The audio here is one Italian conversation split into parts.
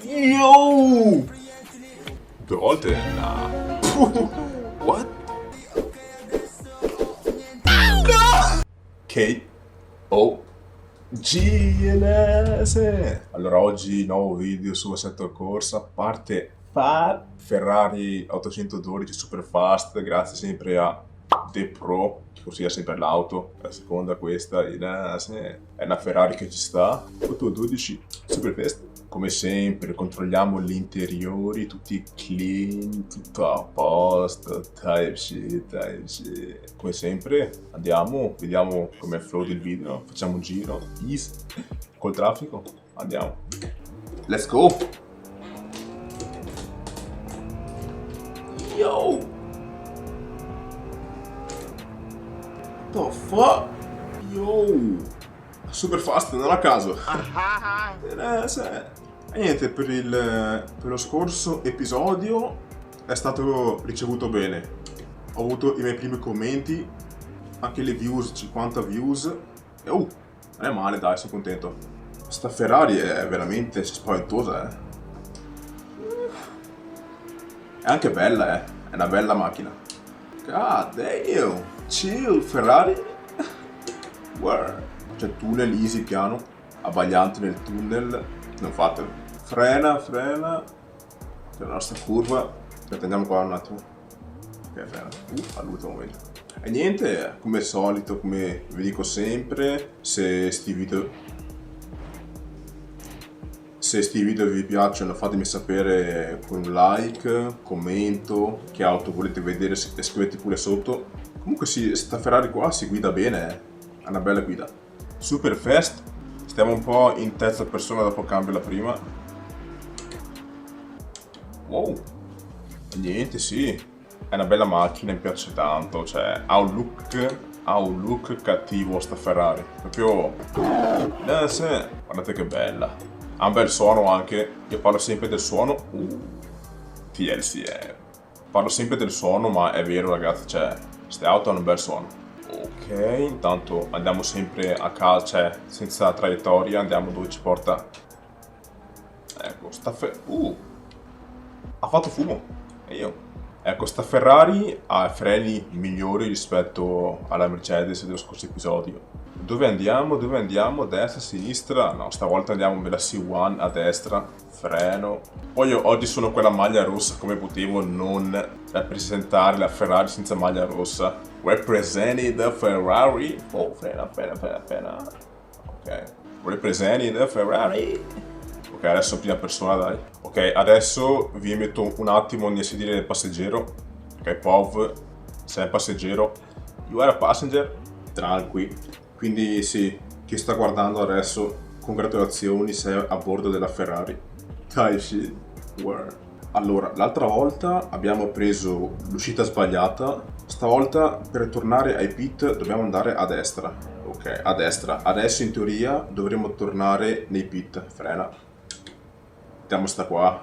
Yo! 2 volte? Nah. What? K.O. GLS. Allora oggi nuovo video su Assetto Corsa, parte Ferrari 812 Super Fast, grazie sempre a The Pro, che consiglia sempre l'auto. La seconda questa è una Ferrari che ci sta, 812 Super Fast. Come sempre controlliamo gli interiori, tutti clean, tutto a posto, type shit. Come sempre andiamo, vediamo com'è il flow del video, facciamo un giro, easy, col traffico, andiamo. Let's go! Yo! The fuck? Yo! Super fast, non a caso. E niente, per lo scorso episodio è stato ricevuto bene. Ho avuto i miei primi commenti, anche le views, 50 views. E non è male, dai, sono contento. Sta Ferrari è veramente spaventosa, È anche bella, È una bella macchina. God damn! Chill, Ferrari! Word. C'è tunnel easy piano, abbagliante nel tunnel, non fatelo. Frena, c'è la nostra curva, andiamo qua un attimo. Ok, frena, all'ultimo momento. E niente, come al solito, come vi dico sempre, se sti video vi piacciono fatemi sapere con un like, commento, che auto volete vedere, scrivete pure sotto. Comunque sì, sta Ferrari qua si guida bene, è una bella guida. Super fast, stiamo un po' in terza persona dopo cambio la prima. Wow, niente, sì, è una bella macchina, mi piace tanto, cioè ha un look cattivo sta Ferrari, proprio, sì, guardate che bella, ha un bel suono anche, io parlo sempre del suono, TLC, parlo sempre del suono, ma è vero ragazzi, cioè, queste auto hanno un bel suono. Ok, intanto andiamo sempre a calcio, cioè senza traiettoria, andiamo dove ci porta. Ecco, ha fatto fumo. E io. Ecco, sta Ferrari ha freni migliori rispetto alla Mercedes dello scorso episodio. Dove andiamo? Destra, sinistra? No, stavolta andiamo nella C1 a destra. Freno. Poi io oggi sono quella maglia rossa, come potevo non rappresentare la Ferrari senza maglia rossa? Representing the Ferrari. Oh, frena. Ok. Representing the Ferrari. Ok, adesso prima persona, dai. Ok, adesso vi metto un attimo nel sedile del passeggero. Ok, POV, sei un passeggero. You are a passenger. Tranqui. Quindi sì, chi sta guardando adesso, congratulazioni, sei a bordo della Ferrari. Dai, sì. Word. Allora, l'altra volta abbiamo preso l'uscita sbagliata. Stavolta per tornare ai pit dobbiamo andare a destra. Ok, a destra. Adesso in teoria dovremo tornare nei pit. Frena. Mettiamo sta qua.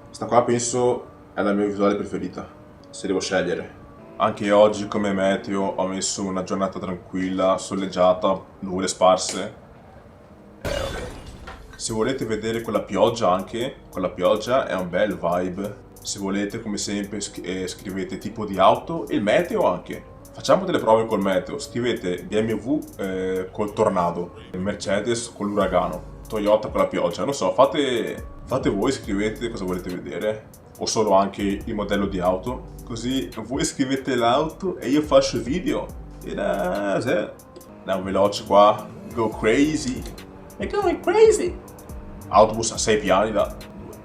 Sta qua penso è la mia visuale preferita, se devo scegliere. Anche oggi come meteo ho messo una giornata tranquilla, soleggiata, nuvole sparse. Vabbè. Se volete vedere quella pioggia anche, quella pioggia è un bel vibe. Se volete come sempre scrivete tipo di auto e il meteo anche. Facciamo delle prove col meteo, scrivete BMW col tornado, Mercedes con l'uragano, Toyota con la pioggia, non so, fate voi, scrivete cosa volete vedere, o solo anche il modello di auto, così voi scrivete l'auto e io faccio il video, e andiamo veloce qua, go crazy, è going crazy, autobus a 6 piani da 2,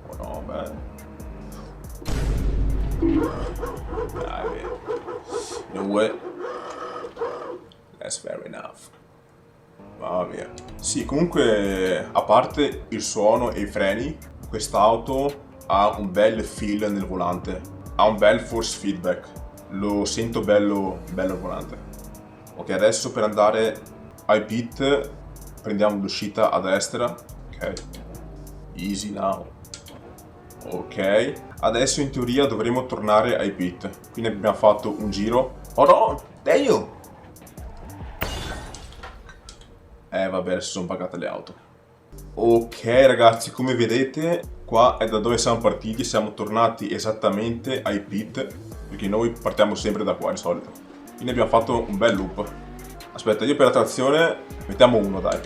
oh no, beh, dai, you know what? That's fair enough. Mamma mia. Sì, comunque, a parte il suono e i freni, quest'auto ha un bel feel nel volante. Ha un bel force feedback. Lo sento bello al volante. Ok, adesso per andare ai pit prendiamo l'uscita a destra. Ok. Easy now. Ok, adesso in teoria dovremo tornare ai pit. Quindi abbiamo fatto un giro. Oh no, damn! Vabbè, adesso sono pagate le auto. Ok ragazzi, come vedete qua è da dove siamo partiti, siamo tornati esattamente ai pit, perché noi partiamo sempre da qua di solito. Quindi abbiamo fatto un bel loop. Aspetta, io per la trazione mettiamo uno, dai.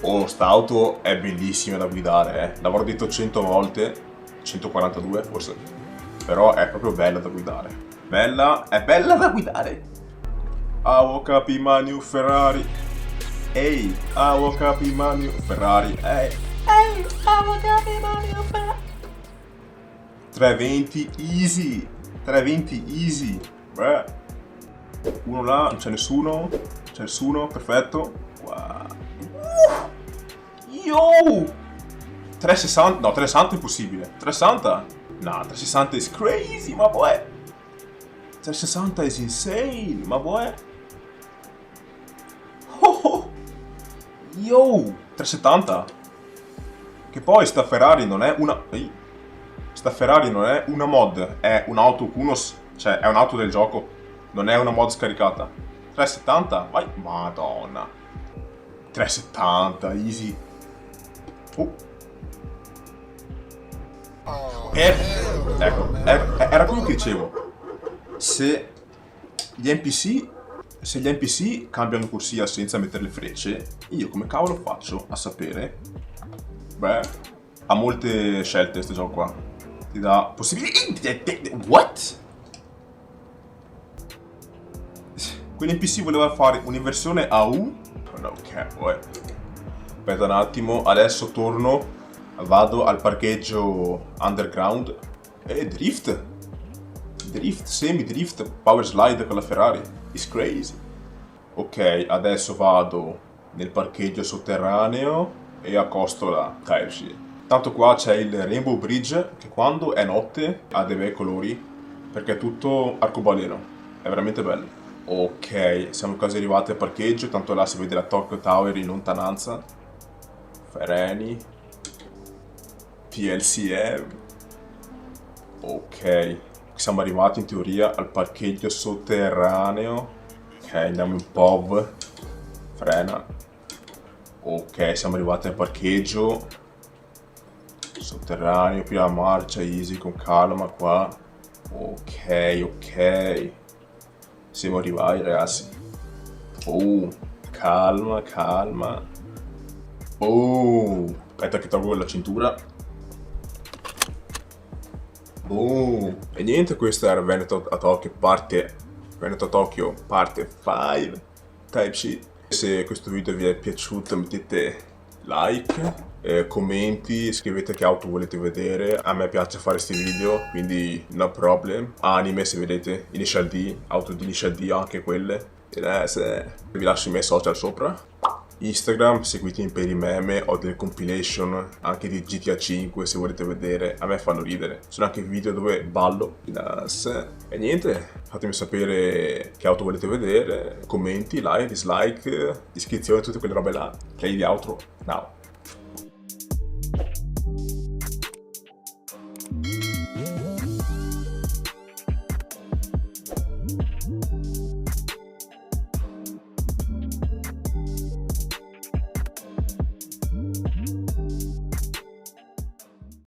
Oh, sta auto è bellissima da guidare, eh. L'avrò detto 100 volte, 142 forse, però è proprio bella da guidare. È bella da guidare. I woke up in my new Ferrari. Ehi, I woke up in my new Ferrari. Ehi, I woke up in my new Ferrari. 320 easy. 320 easy. Beh. Uno là, non c'è nessuno. C'è nessuno, perfetto. Wow. Yo! 360, no, 360 è impossibile. 360? No, 360 is crazy, ma boy. 360 is insane, ma boy. Oh, yo, 370. Che poi sta Ferrari non è una... Sta Ferrari non è una mod, è un'auto Kunos, cioè è un'auto del gioco, non è una mod scaricata. 370? Vai, madonna. 370, easy. Ecco, era quello che dicevo. Se gli NPC cambiano corsia senza mettere le frecce, io come cavolo faccio a sapere? Beh, ha molte scelte questo gioco qua. Ti dà possibilità. What? Quell'NPC voleva fare un'inversione a U? No, ok, poi. Aspetta un attimo, adesso torno. Vado al parcheggio underground e drift, semi-drift, power slide con la Ferrari, it's crazy. Ok, adesso vado nel parcheggio sotterraneo e accosto la KFC. Tanto qua c'è il Rainbow Bridge che quando è notte ha dei bei colori perché è tutto arcobaleno, è veramente bello. Ok, siamo quasi arrivati al parcheggio, tanto là si vede la Tokyo Tower in lontananza. Freni. PLCM. Ok, siamo arrivati in teoria al parcheggio sotterraneo. Ok, andiamo in POV. Frena. Ok, siamo arrivati al parcheggio sotterraneo, prima marcia, easy, con calma qua. Ok. Siamo arrivati ragazzi. Oh, calma. Oh, aspetta che tolgo la cintura. Oh, e niente, questo era Veneto a Tokyo parte 5 Type C. Se questo video vi è piaciuto mettete like, commenti, scrivete che auto volete vedere. A me piace fare questi video, quindi no problem. Anime se vedete, Initial D, auto di Initial D anche quelle. E vi lascio i miei social sopra. Instagram, seguitemi per i meme, ho delle compilation anche di GTA 5 se volete vedere, a me fanno ridere. Sono anche video dove ballo. E niente, fatemi sapere che auto volete vedere, commenti, like, dislike, iscrizione, tutte quelle robe là. Play di outro, now.